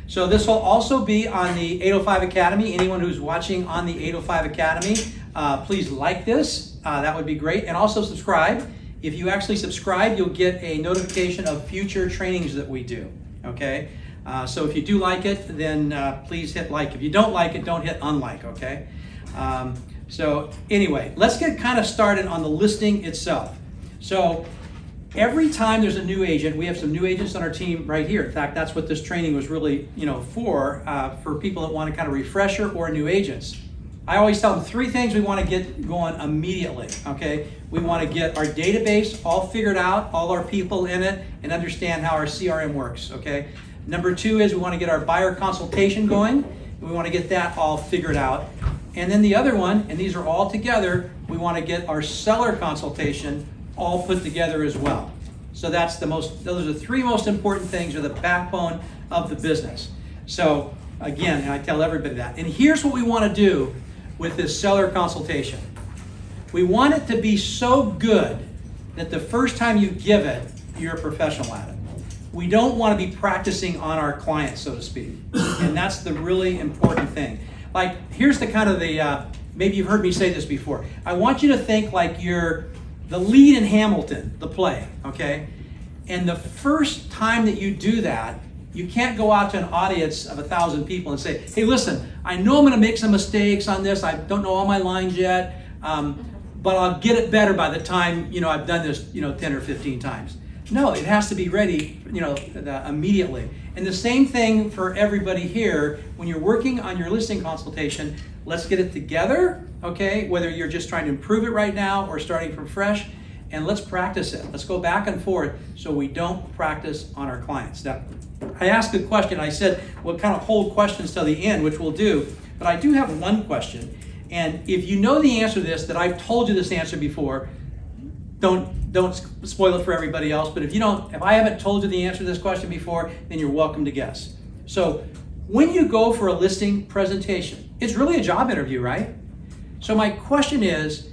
So this will also be on the 805 Academy. Anyone who's watching on the 805 Academy, please like this. That would be great. And also subscribe. If you actually subscribe, you'll get a notification of future trainings that we do. Okay? So if you do like it, then please hit like. If you don't like it, don't hit unlike. Okay? So anyway, let's get kind of started on the listing itself. So every time there's a new agent, we have some new agents on our team right here. In fact, that's what this training was really, for people that want to kind of refresher or new agents. I always tell them 3 things we want to get going immediately, okay? We want to get our database all figured out, all our people in it, and understand how our CRM works, okay? Number 2 is we want to get our buyer consultation going. We want to get that all figured out. And then the other one, and these are all together, we want to get our seller consultation all put together as well. So those are the 3 most important things, are the backbone of the business. So again, and I tell everybody that. And here's what we want to do with this seller consultation. We want it to be so good that the first time you give it, you're a professional at it. We don't want to be practicing on our clients, so to speak. And that's the really important thing. Like, here's the kind of maybe you've heard me say this before. I want you to think like you're the lead in Hamilton, the play, okay? And the first time that you do that, you can't go out to an audience of 1,000 people and say, hey, listen, I know I'm going to make some mistakes on this. I don't know all my lines yet, but I'll get it better by the time, I've done this, 10 or 15 times. No, it has to be ready, immediately. And the same thing for everybody here. When you're working on your listing consultation, let's get it together, okay? Whether you're just trying to improve it right now or starting from fresh, and let's practice it. Let's go back and forth so we don't practice on our clients. Now, I asked a question. I said we'll kind of hold questions till the end, which we'll do, but I do have one question. And if you know the answer to this, that I've told you this answer before, don't spoil it for everybody else, but if I haven't told you the answer to this question before, then you're welcome to guess. So when you go for a listing presentation, it's really a job interview, right? So my question is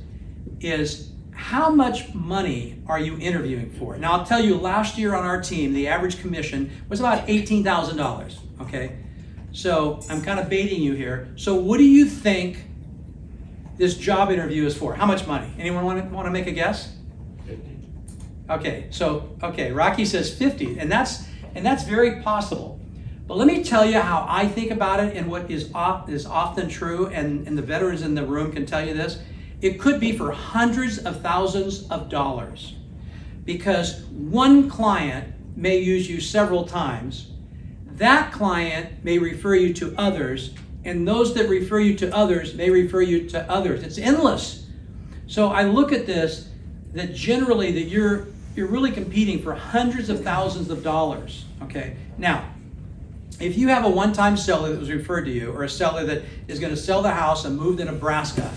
how much money are you interviewing for? Now I'll tell you, last year on our team, the average commission was about $18,000, okay? So I'm kind of baiting you here. So what do you think this job interview is for? How much money? Anyone want to make a guess? 50. Okay, Rocky says 50, and that's very possible. But let me tell you how I think about it, and what is often true, and the veterans in the room can tell you this. It could be for hundreds of thousands of dollars, because one client may use you several times. That client may refer you to others, and those that refer you to others may refer you to others. It's endless. So I look at this, that generally that you're really competing for hundreds of thousands of dollars, okay? Now, if you have a one-time seller that was referred to you, or a seller that is going to sell the house and move to Nebraska,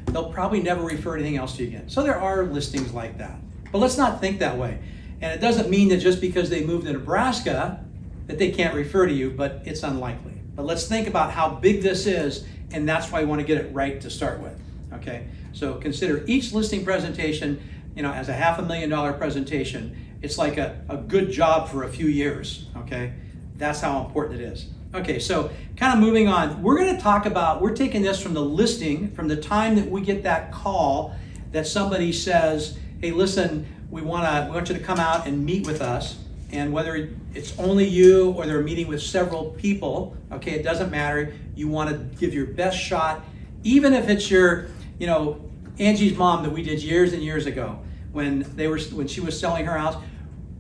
they'll probably never refer anything else to you again. So there are listings like that. But let's not think that way. And it doesn't mean that just because they moved to Nebraska that they can't refer to you, but it's unlikely. But let's think about how big this is, and that's why we want to get it right to start with, okay? So consider each listing presentation, as a $500,000 presentation. It's like a good job for a few years, okay? That's how important it is. Okay, so kind of moving on, we're taking this from the listing, from the time that we get that call that somebody says, hey, listen, we want you to come out and meet with us. And whether it's only you or they're meeting with several people, okay, it doesn't matter. You want to give your best shot, even if it's your, Angie's mom that we did years and years ago when she was selling her house.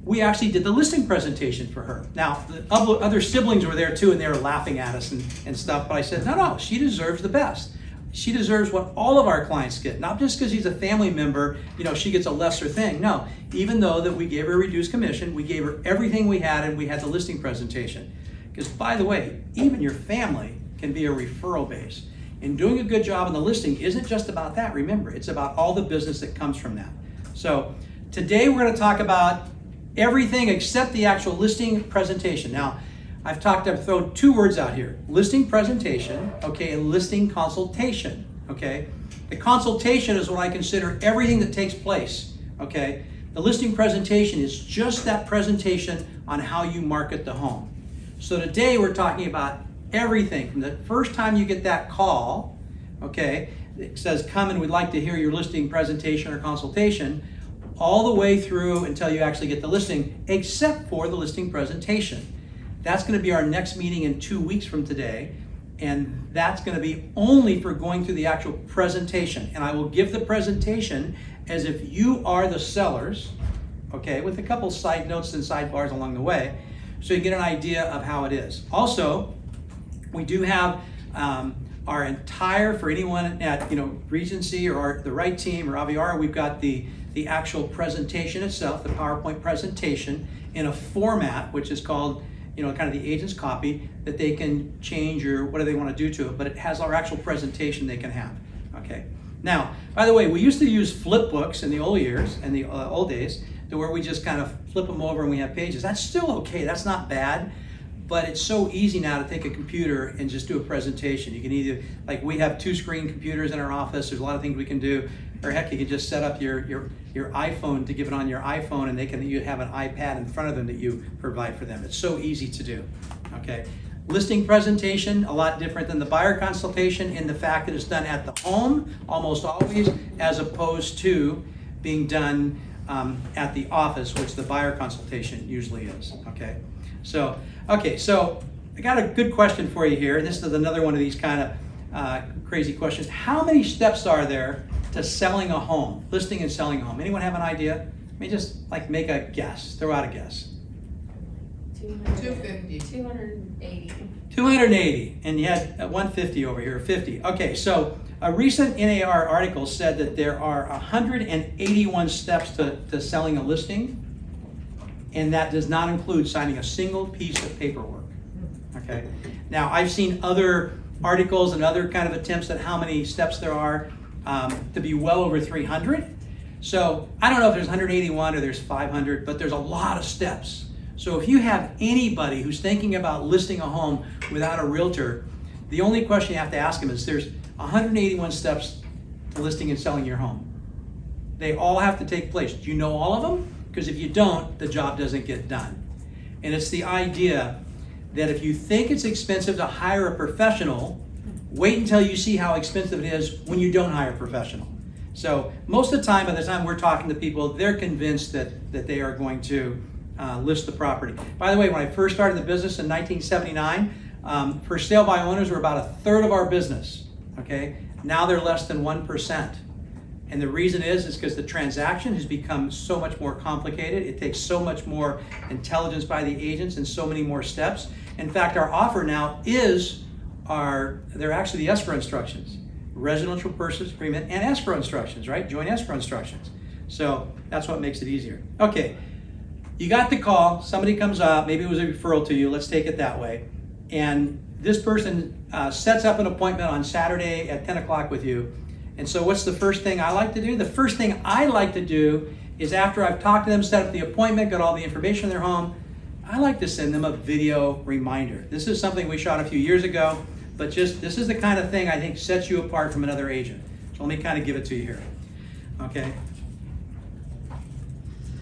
We actually did the listing presentation for her. Now, the other siblings were there too, and they were laughing at us and stuff, but I said, no, she deserves the best. She deserves what all of our clients get, not just because she's a family member, she gets a lesser thing. No, even though that we gave her a reduced commission, we gave her everything we had, and we had the listing presentation. Because, by the way, even your family can be a referral base. And doing a good job on the listing isn't just about that. Remember, it's about all the business that comes from that. So today we're going to talk about everything except the actual listing presentation. Now, I've thrown 2 words out here: listing presentation, okay, and listing consultation, okay? The consultation is what I consider everything that takes place, okay? The listing presentation is just that presentation on how you market the home. So today we're talking about everything from the first time you get that call, okay, it says come and we'd like to hear your listing presentation or consultation, all the way through until you actually get the listing, except for the listing presentation. That's going to be our next meeting in 2 weeks from today, and that's going to be only for going through the actual presentation. And I will give the presentation as if you are the sellers, okay, with a couple side notes and sidebars along the way, so you get an idea of how it is. Also, we do have our entire, for anyone at Regency or the right team or Aviara, we've got the actual presentation itself, the PowerPoint presentation, in a format which is called kind of the agent's copy, that they can change or whatever they want to do to it, but it has our actual presentation they can have. Okay. Now, by the way, we used to use flip books in the old years, in the old days, to where we just kind of flip them over and we have pages. That's still okay, that's not bad, but it's so easy now to take a computer and just do a presentation. You can either, like we have 2-screen computers in our office, there's a lot of things we can do, or heck, you can just set up your iPhone to give it on your iPhone, and you have an iPad in front of them that you provide for them. It's so easy to do, okay? Listing presentation, a lot different than the buyer consultation in the fact that it's done at the home, almost always, as opposed to being done at the office, which the buyer consultation usually is, okay? So I got a good question for you here, and this is another one of these kind of crazy questions. How many steps are there to selling a home, listing and selling a home? Anyone have an idea? Let me just make a guess, throw out a guess. 250. 280. 280, and you had 150 over here, 50. Okay, so a recent NAR article said that there are 181 steps to selling a listing, and that does not include signing a single piece of paperwork. Okay. Now, I've seen other articles and other kind of attempts at how many steps there are to be well over 300. So I don't know if there's 181 or there's 500, but there's a lot of steps. So if you have anybody who's thinking about listing a home without a realtor, the only question you have to ask them is, there's 181 steps to listing and selling your home. They all have to take place. Do you know all of them? Because if you don't, the job doesn't get done. And it's the idea that if you think it's expensive to hire a professional, wait until you see how expensive it is when you don't hire a professional. So most of the time, by the time we're talking to people, they're convinced that they are going to list the property. By the way, when I first started the business in 1979, for sale by owners were about 1/3 of our business. Okay, now they're less than 1%. And the reason is because the transaction has become so much more complicated. It takes so much more intelligence by the agents and so many more steps. In fact, our offer now is they're actually the escrow instructions, residential purchase agreement and escrow instructions, right? Joint escrow instructions. So that's what makes it easier. Okay, you got the call, somebody comes up, maybe it was a referral to you, let's take it that way. And this person sets up an appointment on Saturday at 10 o'clock with you. And so what's the first thing I like to do? The first thing I like to do is, after I've talked to them, set up the appointment, got all the information in their home, I like to send them a video reminder. This is something we shot a few years ago, but this is the kind of thing I think sets you apart from another agent. So let me kind of give it to you here. Okay.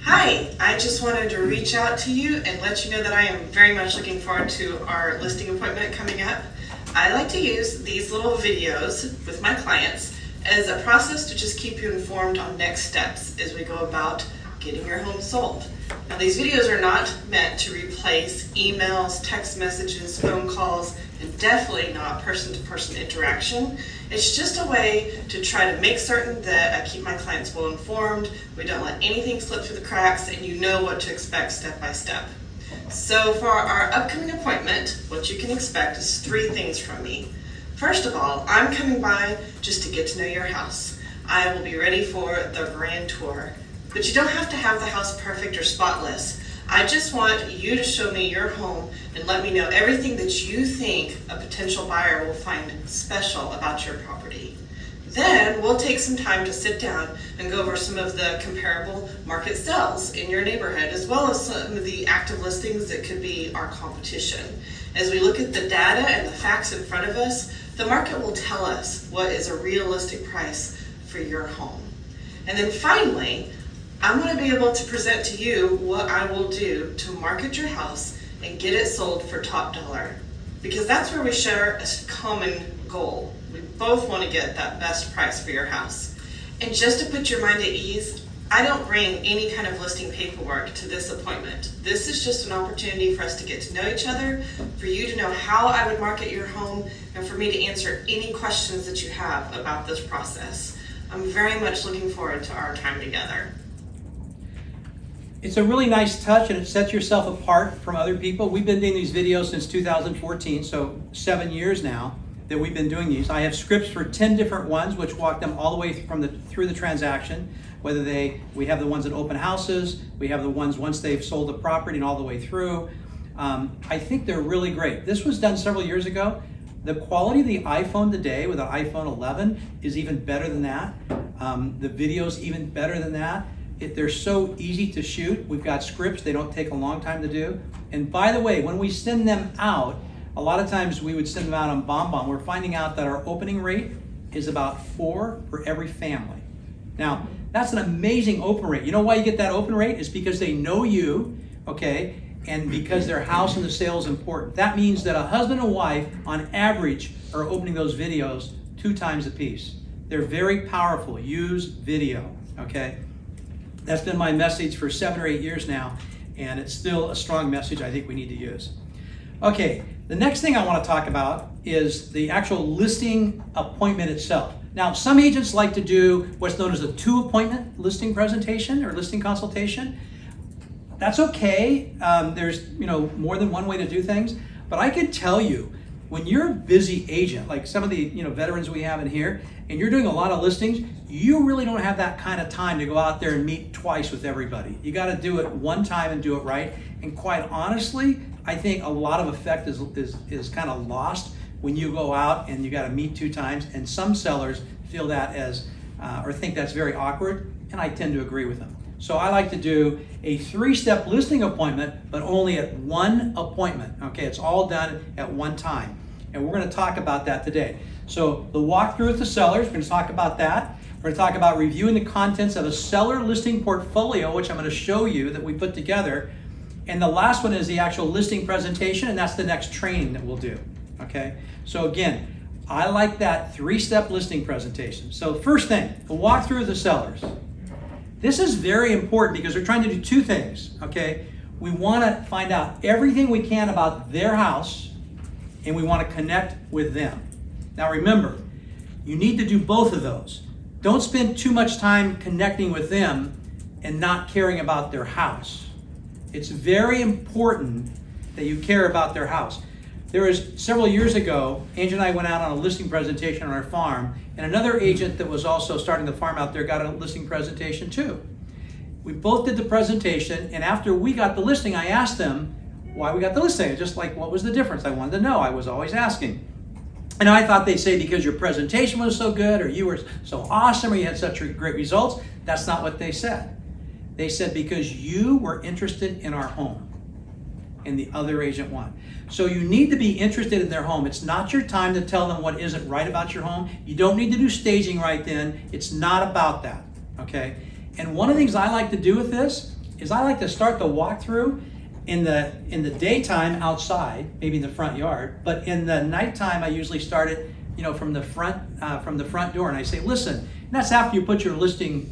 Hi, I just wanted to reach out to you and let you know that I am very much looking forward to our listing appointment coming up. I like to use these little videos with my clients as a process to just keep you informed on next steps as we go about getting your home sold. Now, these videos are not meant to replace emails, text messages, phone calls, and definitely not person-to-person interaction. It's just a way to try to make certain that I keep my clients well informed, we don't let anything slip through the cracks, and you know what to expect step by step. So for our upcoming appointment, what you can expect is 3 things from me. First of all, I'm coming by just to get to know your house. I will be ready for the grand tour. But you don't have to have the house perfect or spotless. I just want you to show me your home and let me know everything that you think a potential buyer will find special about your property. Then we'll take some time to sit down and go over some of the comparable market sales in your neighborhood, as well as some of the active listings that could be our competition. As we look at the data and the facts in front of us, the market will tell us what is a realistic price for your home. And then finally, I'm going to be able to present to you what I will do to market your house and get it sold for top dollar. Because that's where we share a common goal. We both want to get that best price for your house. And just to put your mind at ease, I don't bring any kind of listing paperwork to this appointment. This is just an opportunity for us to get to know each other, for you to know how I would market your home, and for me to answer any questions that you have about this process. I'm very much looking forward to our time together. It's a really nice touch, and it sets yourself apart from other people. We've been doing these videos since 2014, so 7 years now that we've been doing these. I have scripts for 10 different ones, which walk them all the way through the transaction. Whether we have the ones at open houses, we have the ones once they've sold the property and all the way through. I think they're really great. This was done several years ago. The quality of the iPhone today with an iPhone 11 is even better than that. The video's even better than that. They're so easy to shoot. We've got scripts, they don't take a long time to do. And by the way, when we send them out, a lot of times we would send them out on BombBomb. We're finding out that our opening rate is about 4 for every family. Now, that's an amazing open rate. You know why you get that open rate? Is because they know you, okay, and because their house and the sale is important. That means that a husband and wife, on average, are opening those videos 2 times a piece. They're very powerful. Use video, okay? That's been my message for 7 or 8 years now, and it's still a strong message I think we need to use. Okay, the next thing I want to talk about is the actual listing appointment itself. Now, some agents like to do what's known as a 2-appointment listing presentation or listing consultation. That's okay. There's more than one way to do things, but I can tell you, when you're a busy agent, like some of the veterans we have in here, and you're doing a lot of listings, you really don't have that kind of time to go out there and meet twice with everybody. You got to do it one time and do it right. And quite honestly, I think a lot of effect is kind of lost when you go out and you got to meet 2 times. And some sellers feel that as or think that's very awkward, and I tend to agree with them. So I like to do a 3-step listing appointment, but only at 1 appointment. Okay, it's all done at 1 time. And we're going to talk about that today. So the walkthrough with the sellers, we're going to talk about that. We're going to talk about reviewing the contents of a seller listing portfolio, which I'm going to show you that we put together. And the last one is the actual listing presentation, and that's the next training that we'll do. Okay, so again, I like that 3-step listing presentation. So first thing, the walkthrough of the sellers. This is very important because we're trying to do 2 things, okay? We want to find out everything we can about their house, and we want to connect with them. Now remember, you need to do both of those. Don't spend too much time connecting with them and not caring about their house. It's very important that you care about their house. There was several years ago, Angie and I went out on a listing presentation on our farm, and another agent that was also starting the farm out there got a listing presentation too. We both did the presentation, and after we got the listing, I asked them why we got the listing. Just like, what was the difference? I wanted to know. I was always asking. And I thought they'd say because your presentation was so good, or you were so awesome, or you had such great results. That's not what they said. They said because you were interested in our home, and the other agent won. So you need to be interested in their home. It's not your time to tell them what isn't right about your home. You don't need to do staging right then. It's not about that, okay? And one of the things I like to do with this is I like to start the walkthrough in the daytime outside, maybe in the front yard, but in the nighttime I usually start it, from the front door, and I say, listen, and that's after you put your listing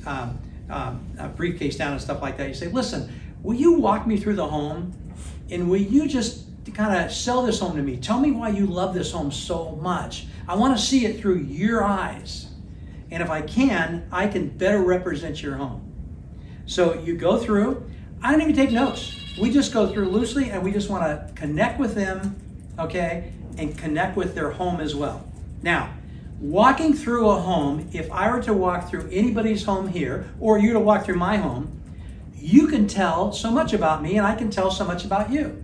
briefcase down and stuff like that. You say, listen, will you walk me through the home, and will you just kind of sell this home to me? Tell me why you love this home so much. I want to see it through your eyes. And if I can better represent your home. So you go through. I don't even take notes. We just go through loosely, and we just want to connect with them, okay, and connect with their home as well. Now, walking through a home, if I were to walk through anybody's home here, or you to walk through my home, you can tell so much about me, and I can tell so much about you.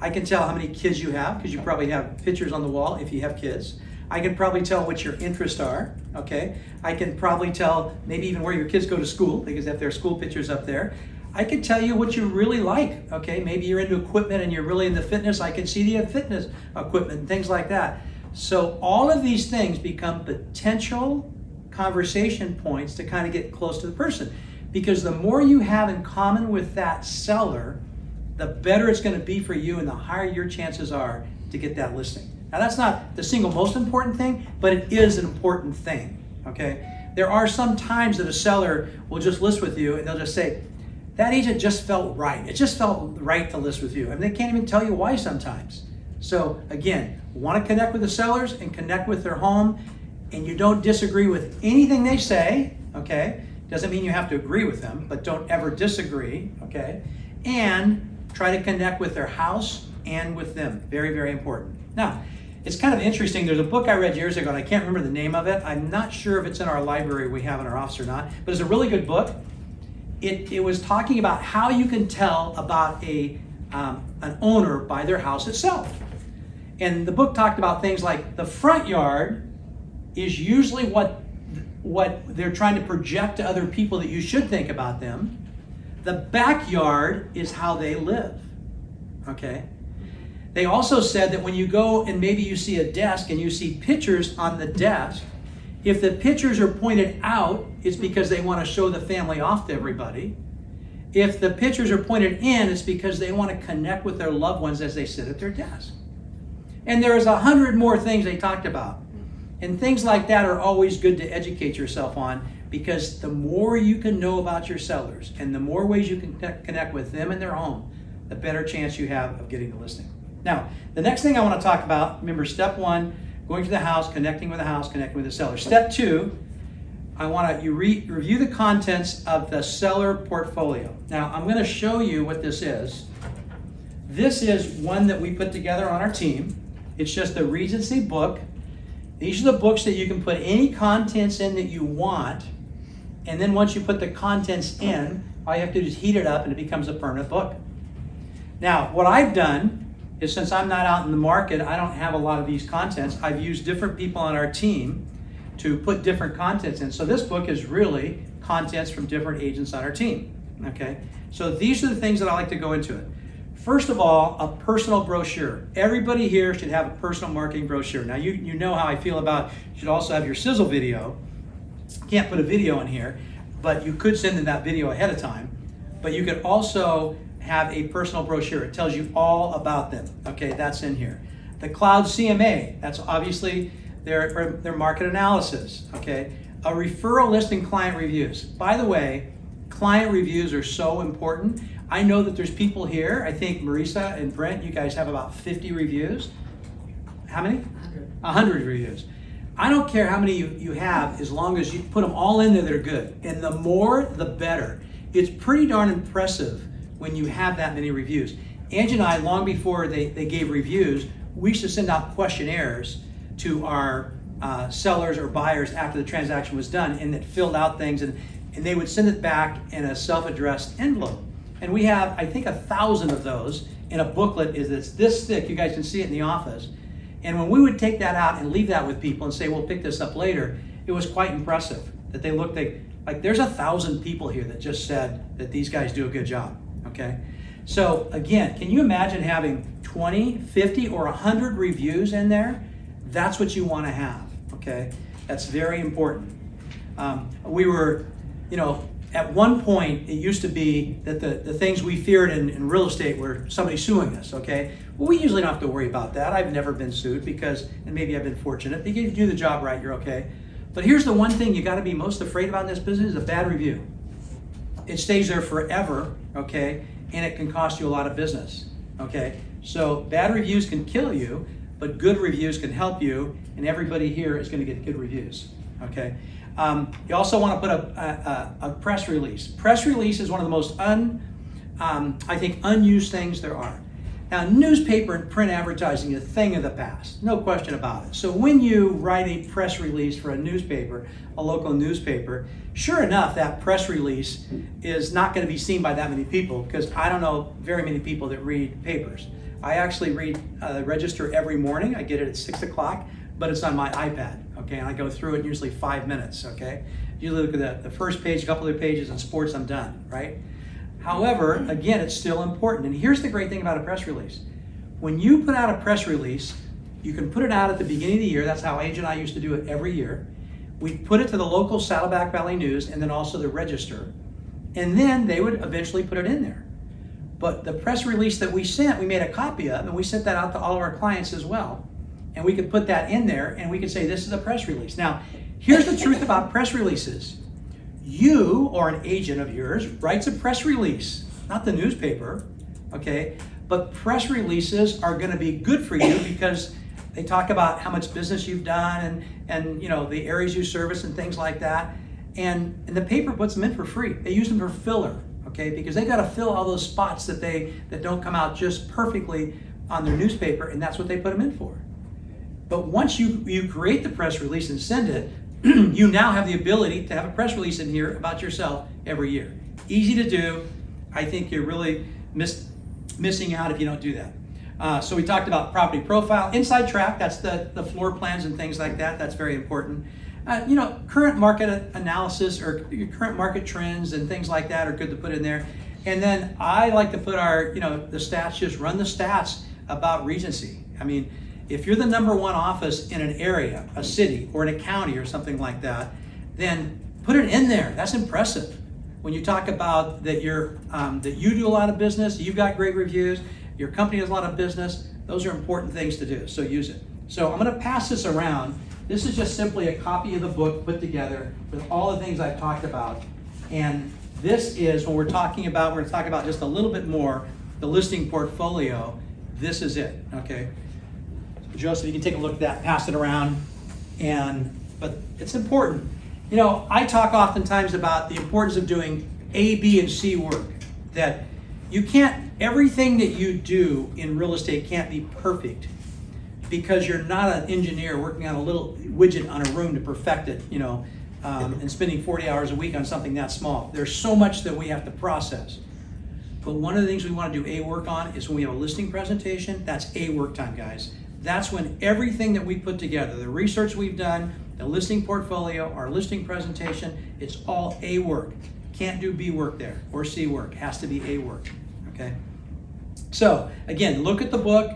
I can tell how many kids you have, because you probably have pictures on the wall if you have kids. I can probably tell what your interests are, okay? I can probably tell maybe even where your kids go to school, because if there are school pictures up there. I can tell you what you really like, okay? Maybe you're into equipment and you're really into fitness. I can see the fitness equipment and things like that. So all of these things become potential conversation points to kind of get close to the person. Because the more you have in common with that seller, the better it's going to be for you and the higher your chances are to get that listing. Now, that's not the single most important thing, but it is an important thing, okay? There are some times that a seller will just list with you and they'll just say, that agent just felt right. It just felt right to list with you. I mean, they can't even tell you why sometimes. So again, want to connect with the sellers and connect with their home, and you don't disagree with anything they say, okay? Doesn't mean you have to agree with them, but don't ever disagree, okay? And try to connect with their house and with them. Very, very important. Now, it's kind of interesting. There's a book I read years ago, and I can't remember the name of it. I'm not sure if it's in our library we have in our office or not, but it's a really good book. It was talking about how you can tell about an owner by their house itself. And the book talked about things like the front yard is usually what they're trying to project to other people that you should think about them. The backyard is how they live, okay? They also said that when you go and maybe you see a desk and you see pictures on the desk, if the pictures are pointed out, it's because they want to show the family off to everybody. If the pictures are pointed in, it's because they want to connect with their loved ones as they sit at their desk. And there is 100 more things they talked about. And things like that are always good to educate yourself on, because the more you can know about your sellers and the more ways you can connect with them and their home, the better chance you have of getting the listing. Now, the next thing I want to talk about, remember step 1, going to the house, connecting with the house, connecting with the seller. Step 2, I want you review the contents of the seller portfolio. Now, I'm going to show you what this is. This is one that we put together on our team. It's just a Regency book. These are the books that you can put any contents in that you want. And then once you put the contents in, all you have to do is heat it up and it becomes a permanent book. Now, what I've done is, since I'm not out in the market, I don't have a lot of these contents. I've used different people on our team to put different contents in. So this book is really contents from different agents on our team, okay? So these are the things that I like to go into it. First of all, a personal brochure. Everybody here should have a personal marketing brochure. Now, you know how I feel about, you should also have your sizzle video. Can't put a video in here, but you could send in that video ahead of time. But you could also have a personal brochure. It tells you all about them. Okay, that's in here. The Cloud CMA, that's obviously their market analysis. Okay, a referral list and client reviews. By the way, client reviews are so important. I know that there's people here, I think Marisa and Brent, you guys have about 50 reviews. How many? 100 reviews. I don't care how many you have, as long as you put them all in there that are good. And the more, the better. It's pretty darn impressive when you have that many reviews. Angie and I, long before they gave reviews, we used to send out questionnaires to our sellers or buyers after the transaction was done, and it filled out things, and they would send it back in a self-addressed envelope. And we have, I think, 1,000 of those in a booklet that's this thick. You guys can see it in the office. And when we would take that out and leave that with people and say, we'll pick this up later, it was quite impressive that they looked like there's 1,000 people here that just said that these guys do a good job, okay? So again, can you imagine having 20, 50, or 100 reviews in there? That's what you want to have, okay? That's very important. We were, at one point, it used to be that the things we feared in real estate were somebody suing us, okay? Well, we usually don't have to worry about that. I've never been sued and maybe I've been fortunate, because if you do the job right, you're okay. But here's the one thing you gotta be most afraid about in this business, is a bad review. It stays there forever, okay? And it can cost you a lot of business, okay? So bad reviews can kill you, but good reviews can help you, and everybody here is gonna get good reviews, okay? You also want to put a press release. Press release is one of the most unused things there are. Now, newspaper and print advertising is a thing of the past, no question about it. So when you write a press release for a newspaper, a local newspaper, sure enough, that press release is not going to be seen by that many people, because I don't know very many people that read papers. I actually read the Register every morning. I get it at 6 o'clock, but it's on my iPad. Okay, and I go through it in usually 5 minutes, okay? Usually look at the first page, a couple of pages, and sports, I'm done, right? However, again, it's still important. And here's the great thing about a press release. When you put out a press release, you can put it out at the beginning of the year. That's how Angie and I used to do it every year. We put it to the local Saddleback Valley News and then also the Register. And then they would eventually put it in there. But the press release that we sent, we made a copy of, and we sent that out to all of our clients as well. And we could put that in there, and we could say, this is a press release. Now, here's the truth about press releases. You or an agent of yours writes a press release, not the newspaper, okay? But press releases are gonna be good for you because they talk about how much business you've done and you know, the areas you service and things like that. And the paper puts them in for free. They use them for filler, okay? Because they gotta fill all those spots that don't come out just perfectly on their newspaper, and that's what they put them in for. But once you create the press release and send it, you now have the ability to have a press release in here about yourself every year. Easy to do. I think you're really missing out if you don't do that. So we talked about property profile, inside track, that's the floor plans and things like that. That's very important. You know, current market analysis or current market trends and things like that are good to put in there. And then I like to put our, you know, the stats, just run the stats about Regency. I mean, if you're the #1 office in an area, a city, or in a county or something like that, then put it in there. That's impressive. When you talk about that that you do a lot of business, you've got great reviews, your company has a lot of business, those are important things to do, so use it. So I'm gonna pass this around. This is just simply a copy of the book put together with all the things I've talked about. And this is, when we're gonna talk about just a little bit more, the listing portfolio, this is it, okay? Joseph, you can take a look at that, pass it around, but it's important. You know, I talk oftentimes about the importance of doing A, B, and C work. That you can't, everything that you do in real estate can't be perfect because you're not an engineer working on a little widget on a room to perfect it, you know, and spending 40 hours a week on something that small. There's so much that we have to process. But one of the things we want to do A work on is when we have a listing presentation, that's A work time, guys. That's when everything that we put together, the research we've done, the listing portfolio, our listing presentation, it's all A work. Can't do B work there or C work, has to be A work, okay? So again, look at the book,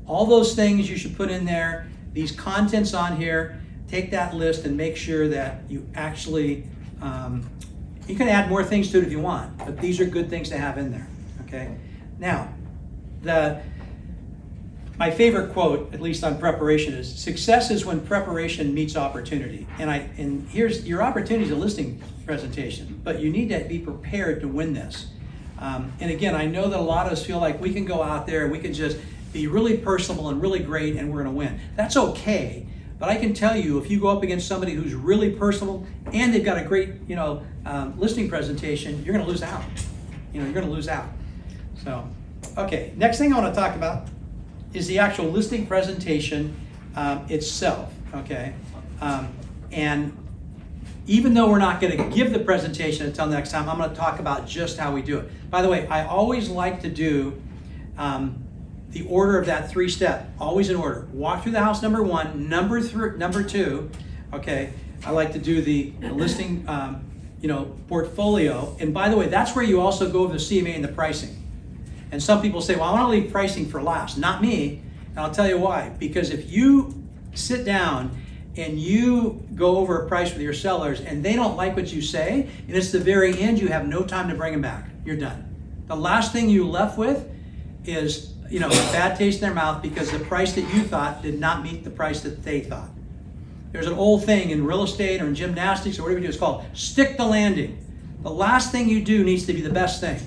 all those things you should put in there, these contents on here, take that list and make sure that you actually, you can add more things to it if you want, but these are good things to have in there, okay? Now, my favorite quote, at least on preparation, is success is when preparation meets opportunity. And here's your opportunity is a listing presentation, but you need to be prepared to win this. And again, I know that a lot of us feel like we can go out there and we can just be really personable and really great and we're gonna win. That's okay, but I can tell you if you go up against somebody who's really personable and they've got a great, you know, listing presentation, you're gonna lose out. You know, you're gonna lose out. So, okay, next thing I wanna talk about is the actual listing presentation itself, okay? And even though we're not gonna give the presentation until next time, I'm gonna talk about just how we do it. By the way, I always like to do the order of that 3-step, always in order. Walk through the house, #1, number 2, okay? I like to do the listing, you know, portfolio. And by the way, that's where you also go over the CMA and the pricing. And some people say, well, I want to leave pricing for last. Not me, and I'll tell you why. Because if you sit down and you go over a price with your sellers and they don't like what you say, and it's the very end, you have no time to bring them back. You're done. The last thing you left with is, you know, a bad taste in their mouth because the price that you thought did not meet the price that they thought. There's an old thing in real estate or in gymnastics or whatever you do, it's called stick the landing. The last thing you do needs to be the best thing.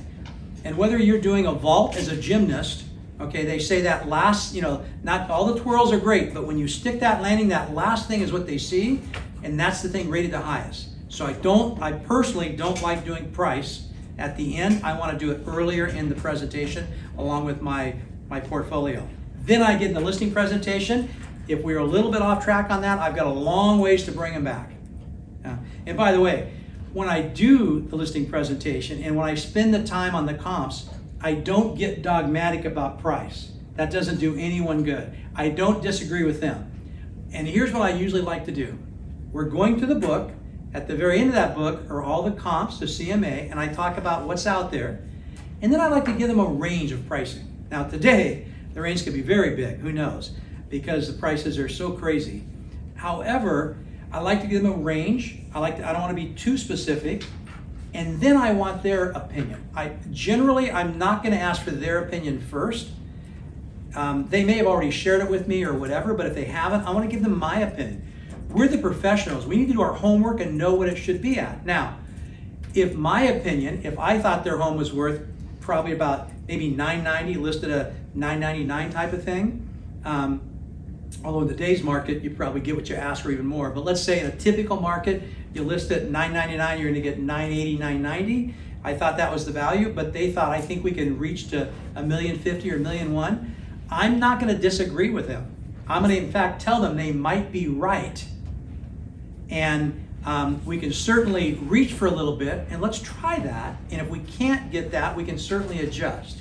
And whether you're doing a vault as a gymnast, okay, they say that last, you know, not all the twirls are great, but when you stick that landing, that last thing is what they see, and that's the thing rated the highest. So I personally don't like doing price at the end. I want to do it earlier in the presentation along with my portfolio. Then I get in the listing presentation. If we're a little bit off track on that, I've got a long ways to bring them back. And by the way, when I do the listing presentation and when I spend the time on the comps, I don't get dogmatic about price. That doesn't do anyone good. I don't disagree with them. And here's what I usually like to do. We're going to the book. At the very end of that book are all the comps, the CMA, and I talk about what's out there. And then I like to give them a range of pricing. Now today, the range could be very big, who knows, because the prices are so crazy. However, I like to give them a range. I don't want to be too specific. and then I want their opinion. I'm not going to ask for their opinion first. They may have already shared it with me or whatever, but if they haven't, I want to give them my opinion. We're the professionals. We need to do our homework and know what it should be at. Now, if my opinion, if I thought their home was worth probably about maybe $990, listed a $999 type of thing, although in today's market, you probably get what you ask for even more. But let's say in a typical market, you list it $999, you're going to get $980, $990. I thought that was the value, but they thought, I think we can reach to $1,050,000 or $1,001,000. I'm not going to disagree with them. I'm going to, in fact, tell them they might be right. And we can certainly reach for a little bit, and let's try that. And if we can't get that, we can certainly adjust.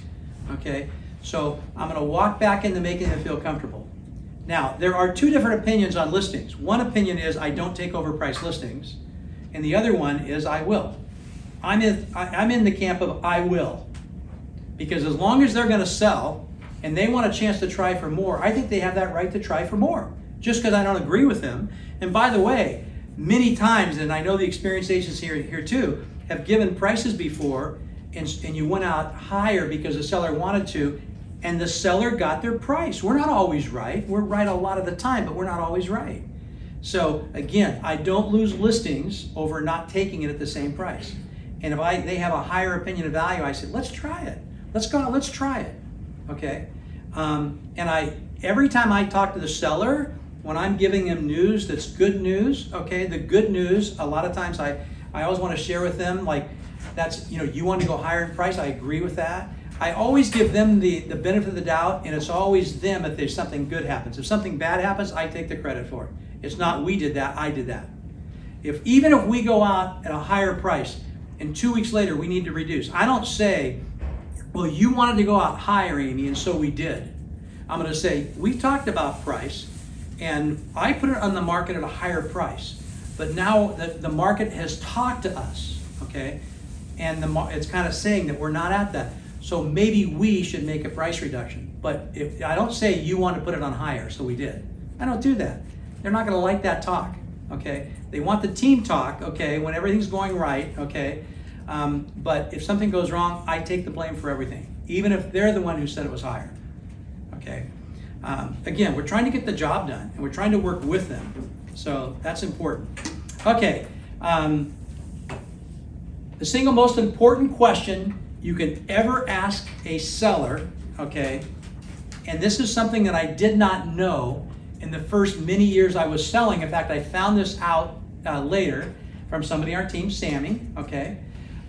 Okay? So I'm going to walk back into making them feel comfortable. Now, there are two different opinions on listings. One opinion is I don't take overpriced listings, and the other one is I will. I'm in the camp of I will. Because as long as they're going to sell, and they want a chance to try for more, I think they have that right to try for more, just because I don't agree with them. And by the way, many times, and I know the experienced agents here too, have given prices before, and you went out higher because the seller wanted to, and the seller got their price. We're not always right. We're right a lot of the time, but we're not always right. So again, I don't lose listings over not taking it at the same price. And if they have a higher opinion of value, I say, let's try it. Let's go, let's try it. Okay? Every time I talk to the seller, when I'm giving them news that's good news, okay, the good news, a lot of times I always want to share with them, like, that's, you want to go higher in price, I agree with that. I always give them the benefit of the doubt, and it's always them if there's something good happens. If something bad happens, I take the credit for it. It's not we did that, I did that. Even if we go out at a higher price, and 2 weeks later we need to reduce, I don't say, well, you wanted to go out higher, Amy, and so we did. I'm going to say, we talked about price, and I put it on the market at a higher price. But now the market has talked to us, okay? And it's kind of saying that we're not at that. So maybe we should make a price reduction. But if I don't say you want to put it on higher, so we did. I don't do that. They're not going to like that talk, okay? They want the team talk, okay, when everything's going right, okay? But if something goes wrong, I take the blame for everything, even if they're the one who said it was higher, okay? Again, we're trying to get the job done, and we're trying to work with them. So that's important. Okay, the single most important question you can ever ask a seller, okay, and this is something that I did not know in the first many years I was selling. In fact, I found this out later from somebody on our team, Sammy, okay,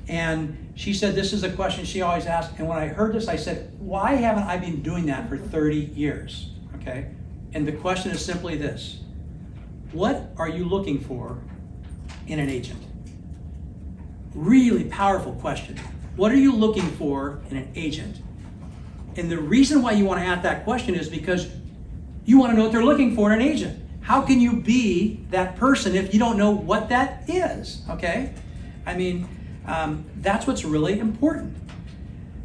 and she said this is a question she always asked, and when I heard this, I said, why haven't I been doing that for 30 years, okay? And the question is simply this: what are you looking for in an agent? Really powerful question. What are you looking for in an agent? And the reason why you want to ask that question is because you want to know what they're looking for in an agent. How can you be that person if you don't know what that is, okay? I mean, that's what's really important.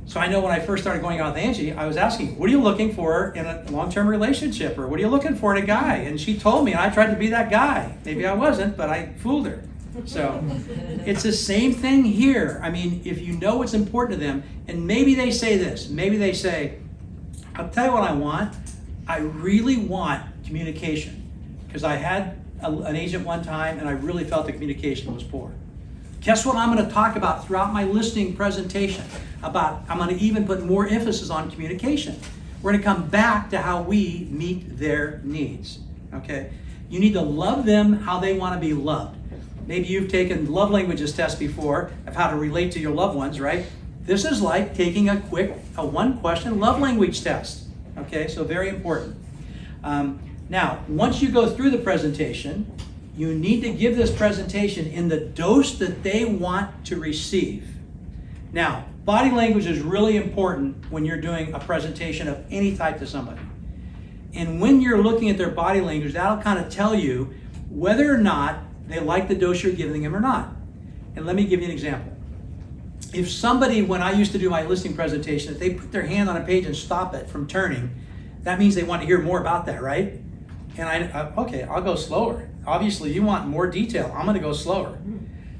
So I know when I first started going out with Angie, I was asking, what are you looking for in a long-term relationship? Or what are you looking for in a guy? And she told me, and I tried to be that guy. Maybe I wasn't, but I fooled her. So it's the same thing here. I mean, if you know what's important to them, and maybe they say this, maybe they say, I'll tell you what I want. I really want communication. Because I had an agent one time, and I really felt the communication was poor. Guess what I'm going to talk about throughout my listing presentation? I'm going to even put more emphasis on communication. We're going to come back to how we meet their needs. Okay? You need to love them how they want to be loved. Maybe you've taken love languages test before of how to relate to your loved ones, right? This is like taking a one-question love language test. Okay, so very important. Now, once you go through the presentation, you need to give this presentation in the dose that they want to receive. Now, body language is really important when you're doing a presentation of any type to somebody. And when you're looking at their body language, that'll kind of tell you whether or not they like the dose you're giving them or not. And let me give you an example. If somebody, when I used to do my listing presentation, if they put their hand on a page and stop it from turning, that means they want to hear more about that, right? And okay, I'll go slower. Obviously, you want more detail. I'm going to go slower.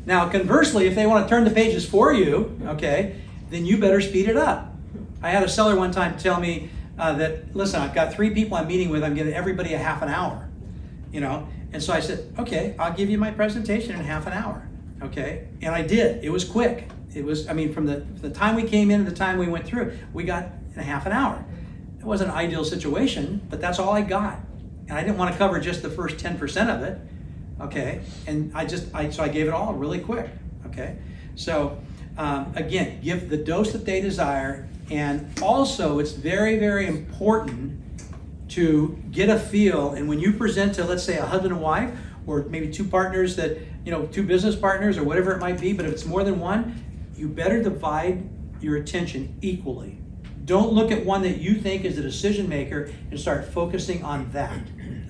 Now, conversely, if they want to turn the pages for you, okay, then you better speed it up. I had a seller one time tell me that, listen, I've got 3 people I'm meeting with, I'm giving everybody a half an hour, And so I said, okay, I'll give you my presentation in half an hour, okay? And I did. It was quick. It was, from the time we came in to the time we went through, we got in a half an hour. It wasn't an ideal situation, but that's all I got. And I didn't want to cover just the first 10% of it, okay? And so I gave it all really quick, okay? So again, give the dose that they desire. And also it's very, very important to get a feel. And when you present to, let's say, a husband and wife, or maybe 2 partners that, 2 business partners or whatever it might be, but if it's more than one, you better divide your attention equally. Don't look at one that you think is the decision maker and start focusing on that,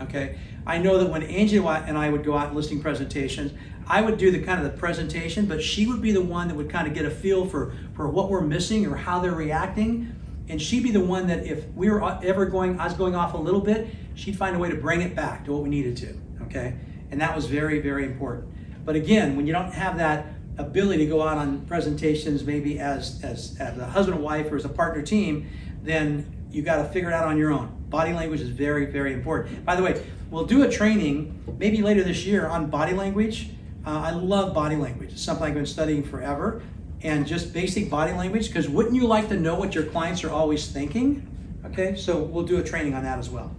okay? I know that when Angie and I would go out listing presentations, I would do the kind of the presentation, but she would be the one that would kind of get a feel for what we're missing or how they're reacting. And she'd be the one that if we were ever I was going off a little bit, she'd find a way to bring it back to what we needed to, okay? And that was very, very important. But again, when you don't have that ability to go out on presentations, maybe as a husband and wife or as a partner team, then you got to figure it out on your own. Body language is very, very important. By the way, we'll do a training maybe later this year on body language. I love body language. It's something I've been studying forever. And just basic body language, because wouldn't you like to know what your clients are always thinking? Okay, so we'll do a training on that as well.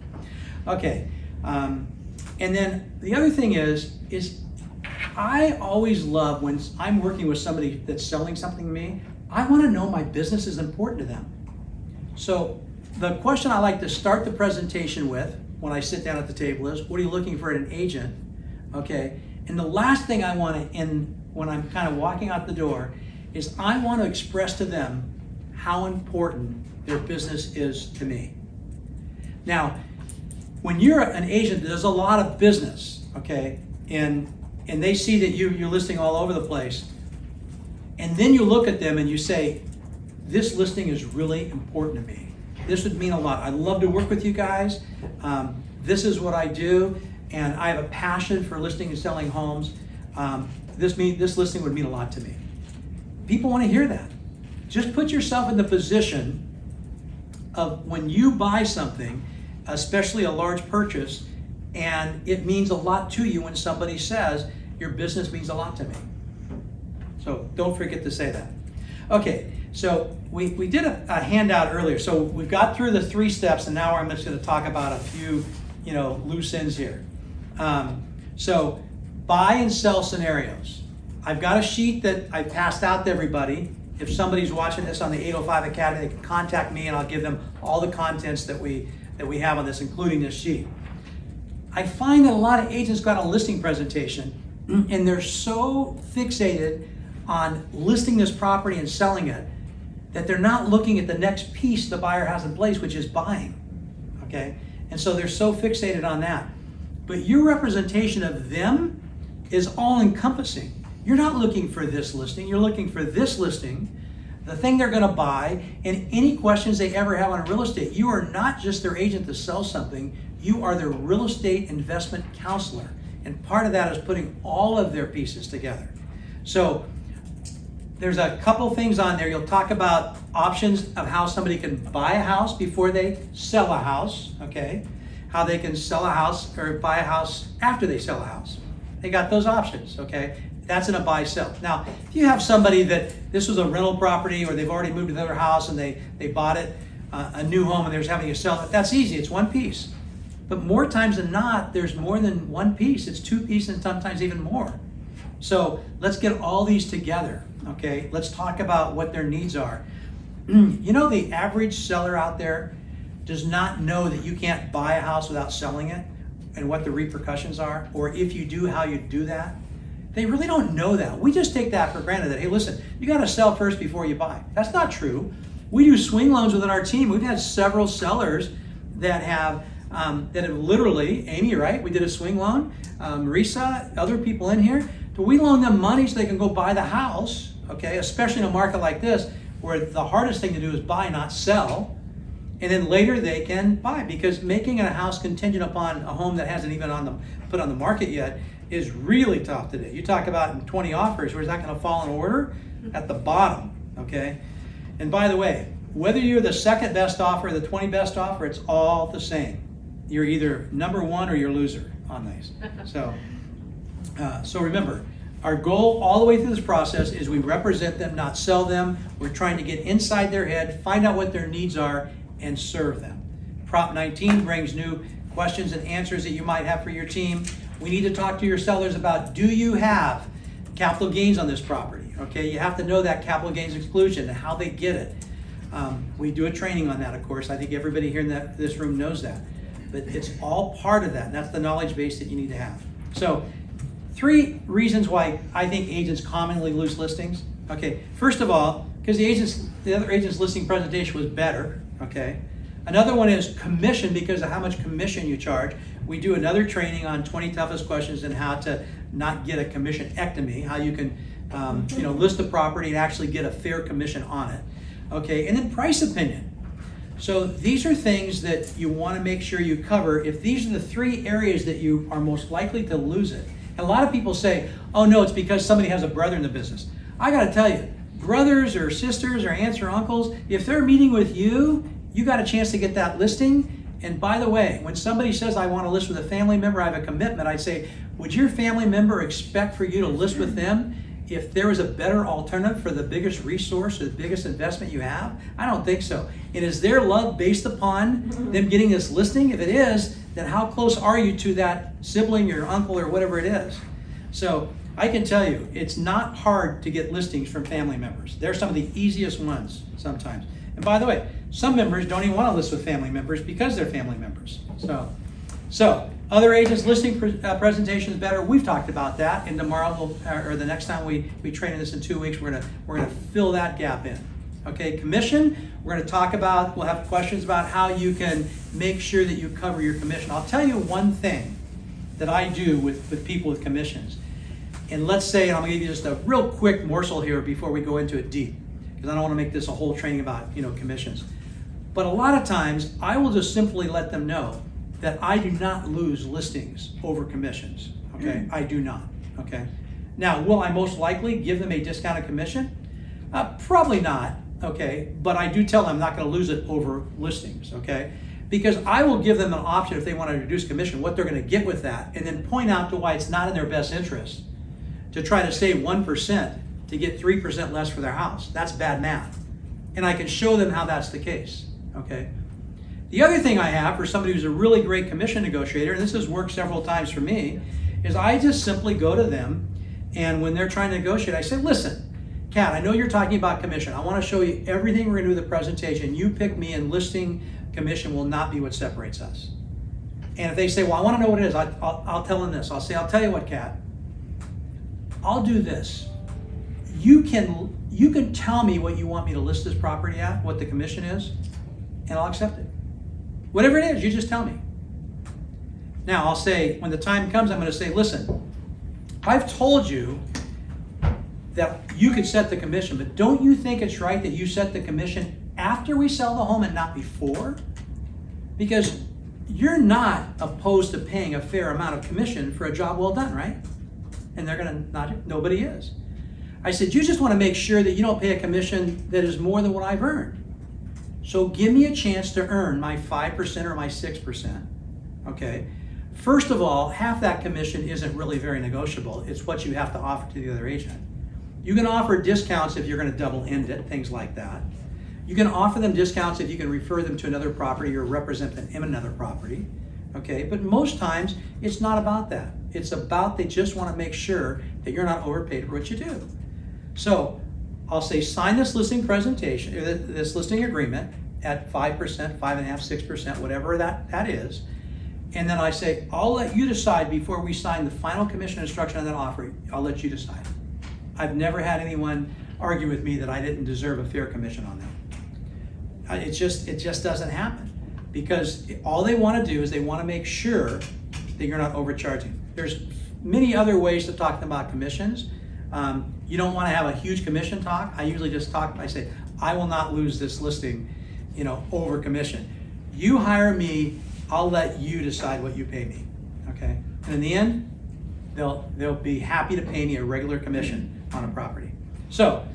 Okay, and then the other thing is I always love when I'm working with somebody that's selling something to me, I want to know my business is important to them. So the question I like to start the presentation with when I sit down at the table is, what are you looking for in an agent? Okay, and the last thing I want to end when I'm kind of walking out the door is I want to express to them how important their business is to me. Now, when you're an agent that does a lot of business, okay, and they see that you're listing all over the place, and then you look at them and you say, this listing is really important to me. This would mean a lot. I love to work with you guys. This is what I do, and I have a passion for listing and selling homes. This listing would mean a lot to me. People want to hear that. Just put yourself in the position of when you buy something, especially a large purchase, and it means a lot to you when somebody says, your business means a lot to me. So don't forget to say that. Okay, so we did a handout earlier. So we've got through the 3 steps, and now I'm just going to talk about a few, loose ends here. So buy and sell scenarios. I've got a sheet that I passed out to everybody. If somebody's watching this on the 805 Academy, they can contact me and I'll give them all the contents that we have on this, including this sheet. I find that a lot of agents got a listing presentation and they're so fixated on listing this property and selling it that they're not looking at the next piece the buyer has in place, which is buying, okay? And so they're so fixated on that. But your representation of them is all encompassing. You're not looking for this listing, you're looking for this listing, the thing they're gonna buy, and any questions they ever have on real estate. You are not just their agent to sell something, you are their real estate investment counselor. And part of that is putting all of their pieces together. So there's a couple things on there. You'll talk about options of how somebody can buy a house before they sell a house, okay? How they can sell a house or buy a house after they sell a house. They got those options, okay? That's in a buy-sell. Now, if you have somebody that this was a rental property or they've already moved to another house and they bought it, a new home, and they're having to sell it, that's easy, it's one piece. But more times than not, there's more than one piece. It's 2 pieces and sometimes even more. So let's get all these together, okay? Let's talk about what their needs are. The average seller out there does not know that you can't buy a house without selling it and what the repercussions are, or if you do, how you do that. They really don't know that. We just take that for granted that, hey, listen, you got to sell first before you buy. That's not true. We do swing loans within our team. We've had several sellers that have literally, Amy, right? We did a swing loan. Marisa, other people in here. So we loan them money so they can go buy the house, okay? Especially in a market like this where the hardest thing to do is buy, not sell. and then later they can buy, because making a house contingent upon a home that hasn't even put on the market yet is really tough today. You talk about 20 offers, where's that going to fall in order? At the bottom, okay? And by the way, whether you're the second best offer or the 20 best offer, it's all the same. You're either number one or you're a loser on these. So remember, our goal all the way through this process is we represent them, not sell them. We're trying to get inside their head, find out what their needs are, and serve them. Prop 19 brings new questions and answers that you might have for your team. We need to talk to your sellers about, do you have capital gains on this property? Okay, you have to know that capital gains exclusion and how they get it. We do a training on that, of course. I think everybody here in this room knows that. But it's all part of that, and that's the knowledge base that you need to have. So, 3 reasons why I think agents commonly lose listings. Okay, first of all, because the other agent's listing presentation was better. Okay, another one is commission, because of how much commission you charge. We do another training on 20 toughest questions and how to not get a commission-ectomy, how you can list the property and actually get a fair commission on it. Okay, and then price opinion. So these are things that you want to make sure you cover if these are the 3 areas that you are most likely to lose it. And a lot of people say, oh no, it's because somebody has a brother in the business. I got to tell you, brothers or sisters or aunts or uncles, if they're meeting with you, you got a chance to get that listing. And by the way, when somebody says, I want to list with a family member, I have a commitment, I'd say, would your family member expect for you to list with them if there was a better alternative for the biggest resource or the biggest investment you have? I don't think so. And is their love based upon them getting this listing? If it is, then how close are you to that sibling or uncle or whatever it is? So I can tell you, it's not hard to get listings from family members. They're some of the easiest ones sometimes. And by the way, some members don't even want to list with family members because they're family members. So other agents listing presentations better. We've talked about that, and tomorrow or the next time we train this in 2 weeks, we're gonna fill that gap in. Okay, commission. We're gonna talk about. We'll have questions about how you can make sure that you cover your commission. I'll tell you one thing that I do with people with commissions, and let's say, and I'm gonna give you just a real quick morsel here before we go into it deep, because I don't want to make this a whole training about commissions. But a lot of times, I will just simply let them know that I do not lose listings over commissions, okay? I do not, okay? Now, will I most likely give them a discounted commission? Probably not, okay? But I do tell them I'm not gonna lose it over listings, okay? Because I will give them an option if they want to reduce commission, what they're gonna get with that, and then point out to why it's not in their best interest to try to save 1% to get 3% less for their house. That's bad math. And I can show them how that's the case, okay? The other thing I have for somebody who's a really great commission negotiator, and this has worked several times for me, is I just simply go to them, and when they're trying to negotiate, I say, listen, Kat, I know you're talking about commission. I want to show you everything we're going to do with the presentation. You pick me, and listing commission will not be what separates us. And if they say, well, I want to know what it is, I'll tell them this. I'll say, I'll tell you what, Kat, I'll do this. You can tell me what you want me to list this property at, what the commission is, and I'll accept it. Whatever it is, you just tell me. Now, I'll say, when the time comes, I'm going to say, listen, I've told you that you could set the commission, but don't you think it's right that you set the commission after we sell the home and not before? Because you're not opposed to paying a fair amount of commission for a job well done, right? And they're going to nod, nobody is. I said, you just want to make sure that you don't pay a commission that is more than what I've earned. So give me a chance to earn my 5% or my 6%, okay? First of all, half that commission isn't really very negotiable. It's what you have to offer to the other agent. You can offer discounts if you're going to double end it, things like that. You can offer them discounts if you can refer them to another property or represent them in another property, okay? But most times, it's not about that. It's about they just want to make sure that you're not overpaid for what you do. So I'll say, sign this listing presentation, this listing agreement at 5%, 5.5%, 6%, whatever that is. And then I say, I'll let you decide before we sign the final commission instruction on that offer. I'll let you decide. I've never had anyone argue with me that I didn't deserve a fair commission on that. It just doesn't happen, because all they want to do is they want to make sure that you're not overcharging. There's many other ways to talk about commissions. You don't want to have a huge commission talk. I usually just talk, I say, I will not lose this listing over commission. You hire me, I'll let you decide what you pay me, okay? And in the end, they'll be happy to pay me a regular commission on a property. So,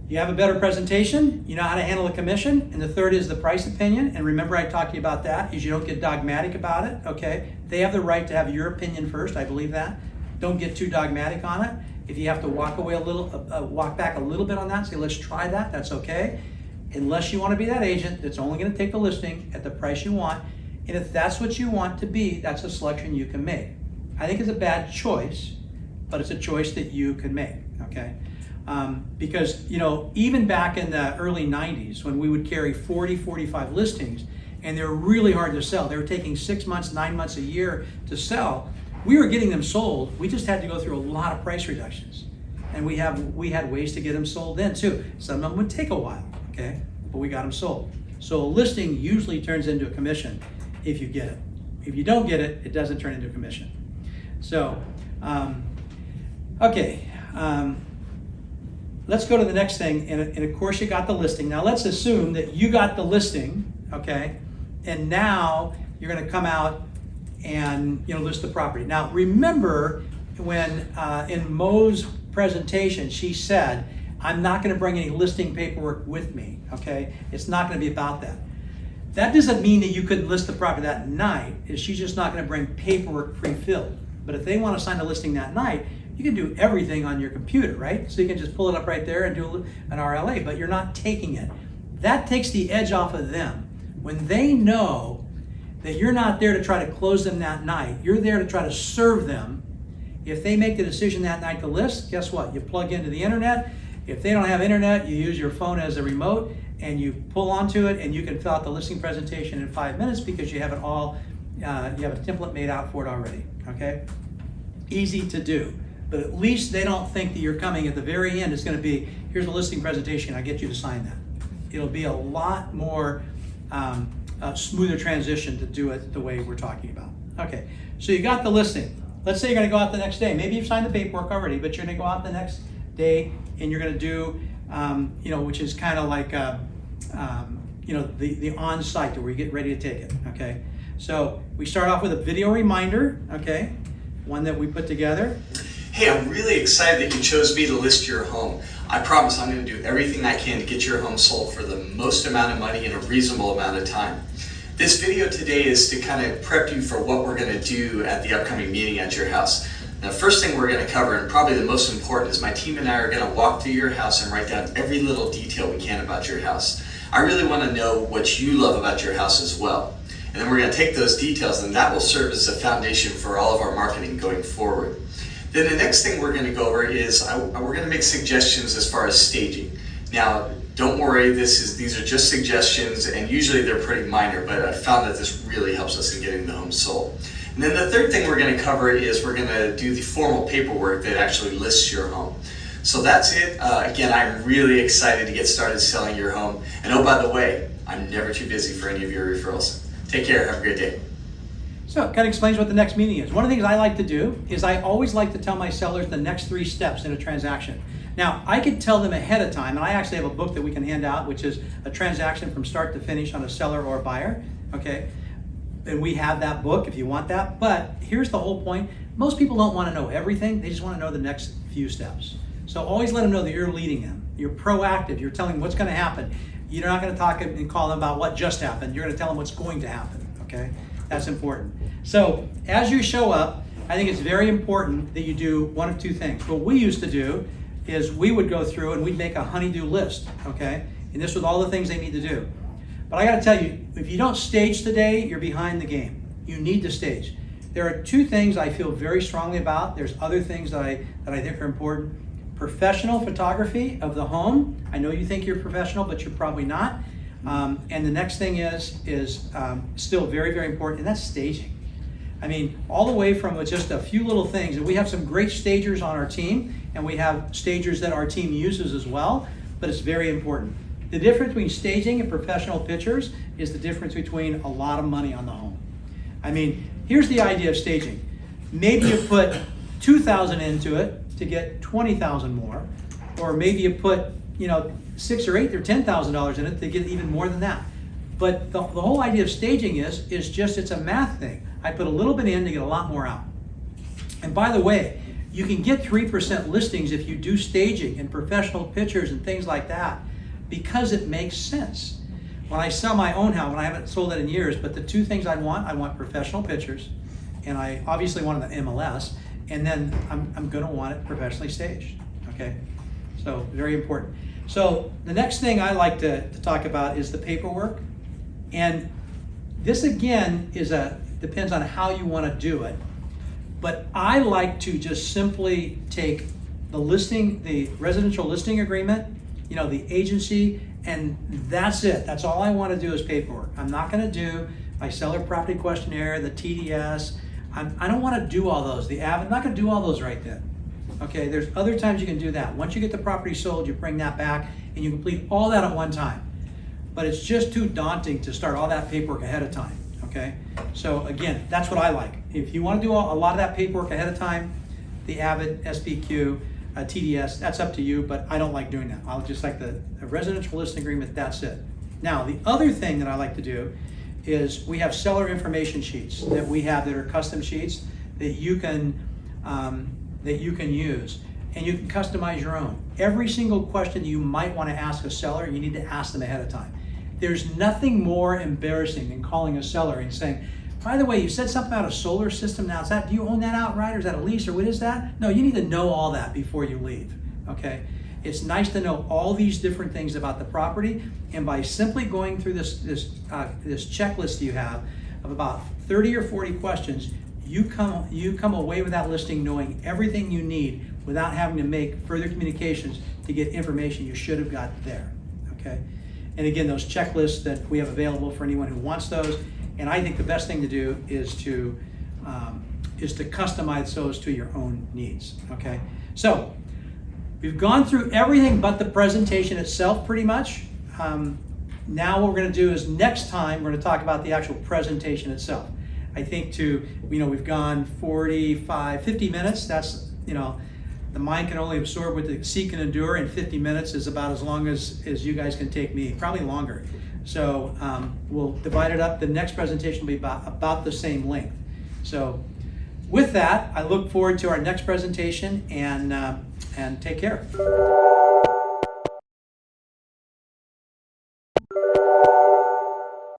you have a better presentation, you know how to handle a commission, and the third is the price opinion. And remember I talked to you about that, is you don't get dogmatic about it, okay? They have the right to have your opinion first, I believe that. Don't get too dogmatic on it. If you have to walk back a little bit on that, say let's try that, that's okay. Unless you want to be that agent that's only going to take the listing at the price you want. And if that's what you want to be, that's a selection you can make. I think it's a bad choice, but it's a choice that you can make, okay? Because, even back in the early 90s, when we would carry 40, 45 listings, and they were really hard to sell, they were taking 6 months, 9 months, a year to sell, we were getting them sold. We just had to go through a lot of price reductions. And we had ways to get them sold then too. Some of them would take a while, okay? But we got them sold. So a listing usually turns into a commission if you get it. If you don't get it, it doesn't turn into a commission. So, okay. Let's go to the next thing, and of course you got the listing. Now let's assume that you got the listing, okay, and now you're going to come out and list the property. Now remember when in Mo's presentation she said, I'm not going to bring any listing paperwork with me, okay? It's not going to be about that. That doesn't mean that you couldn't list the property that night. She's just not going to bring paperwork pre-filled. But if they want to sign a listing that night, you can do everything on your computer, right? So you can just pull it up right there and do an RLA, but you're not taking it. That takes the edge off of them. When they know that you're not there to try to close them that night, you're there to try to serve them. If they make the decision that night to list, guess what? You plug into the internet. If they don't have internet, you use your phone as a remote and you pull onto it and you can fill out the listing presentation in 5 minutes because you have it all, you have a template made out for it already, okay? Easy to do. But at least they don't think that you're coming at the very end. It's going to be, here's a listing presentation, I get you to sign that. It'll be a lot more smoother transition to do it the way we're talking about. Okay, so you got the listing. Let's say you're going to go out the next day. Maybe you've signed the paperwork already, but you're going to go out the next day and you're going to do, which is kind of like, the on-site where you get ready to take it, okay? So we start off with a video reminder, okay? One that we put together. Hey, I'm really excited that you chose me to list your home. I promise I'm going to do everything I can to get your home sold for the most amount of money in a reasonable amount of time. This video today is to kind of prep you for what we're going to do at the upcoming meeting at your house. Now, the first thing we're going to cover, and probably the most important, is my team and I are going to walk through your house and write down every little detail we can about your house. I really want to know what you love about your house as well. And then we're going to take those details and that will serve as a foundation for all of our marketing going forward. Then the next thing we're going to go over is we're going to make suggestions as far as staging. Now, don't worry, these are just suggestions and usually they're pretty minor, but I found that this really helps us in getting the home sold. And then the third thing we're going to cover is we're going to do the formal paperwork that actually lists your home. So that's it. Again, I'm really excited to get started selling your home. And oh, by the way, I'm never too busy for any of your referrals. Take care. Have a great day. So it kind of explains what the next meeting is. One of the things I like to do is I always like to tell my sellers the next 3 steps in a transaction. Now, I could tell them ahead of time, and I actually have a book that we can hand out, which is a transaction from start to finish on a seller or a buyer, okay? And we have that book if you want that. But here's the whole point. Most people don't want to know everything. They just want to know the next few steps. So always let them know that you're leading them. You're proactive. You're telling them what's going to happen. You're not going to talk and call them about what just happened. You're going to tell them what's going to happen, okay? That's important. So as you show up, I think it's very important that you do one of 2 things. What we used to do is we would go through and we'd make a honey-do list, okay? And this was all the things they need to do. But I got to tell you, if you don't stage today, you're behind the game. You need to stage. There are 2 things I feel very strongly about. There's other things that I think are important. Professional photography of the home. I know you think you're professional, but you're probably not. And the next thing is still very, very important, and that's staging. I mean, all the way from just a few little things, and we have some great stagers on our team, and we have stagers that our team uses as well, but it's very important. The difference between staging and professional pictures is the difference between a lot of money on the home. I mean, here's the idea of staging. Maybe you put $2,000 into it to get $20,000 more, or maybe you put, $6,000 or $8,000 or $10,000 in it to get even more than that. But the whole idea of staging is just, it's a math thing. I put a little bit in to get a lot more out. And by the way, you can get 3% listings if you do staging and professional pictures and things like that, because it makes sense. When I sell my own house, and I haven't sold it in years, but the two things I want professional pictures, and I obviously want the MLS, and then I'm gonna want it professionally staged, okay? So, very important. So, the next thing I like to talk about is the paperwork. And this again depends on how you wanna do it. But I like to just simply take the listing, the residential listing agreement, the agency, and that's it. That's all I want to do is paperwork. I'm not going to do my seller property questionnaire, the TDS. I don't want to do all those. I'm not going to do all those right then. Okay, there's other times you can do that. Once you get the property sold, you bring that back and you complete all that at one time. But it's just too daunting to start all that paperwork ahead of time. Okay, so again, that's what I like. If you want to do a lot of that paperwork ahead of time, the Avid, SPQ, TDS, that's up to you, but I don't like doing that. I'll just like the residential listing agreement, that's it. Now, the other thing that I like to do is we have seller information sheets that we have that are custom sheets that you can use, and you can customize your own. Every single question you might want to ask a seller, you need to ask them ahead of time. There's nothing more embarrassing than calling a seller and saying, by the way, you said something about a solar system. Now, do you own that outright, or is that a lease, or what is that? No, you need to know all that before you leave, okay? It's nice to know all these different things about the property, and by simply going through this checklist you have of about 30 or 40 questions, you come away with that listing knowing everything you need without having to make further communications to get information you should have got there, okay? And again, those checklists that we have available for anyone who wants those. And I think the best thing to do is to customize those to your own needs, okay? So, we've gone through everything but the presentation itself pretty much. Now what we're gonna do is next time, we're gonna talk about the actual presentation itself. I think we've gone 45, 50 minutes. That's, the mind can only absorb what the seat can endure, and 50 minutes is about as long as you guys can take me, probably longer. So we'll divide it up. The next presentation will be about the same length. So with that, I look forward to our next presentation, and take care.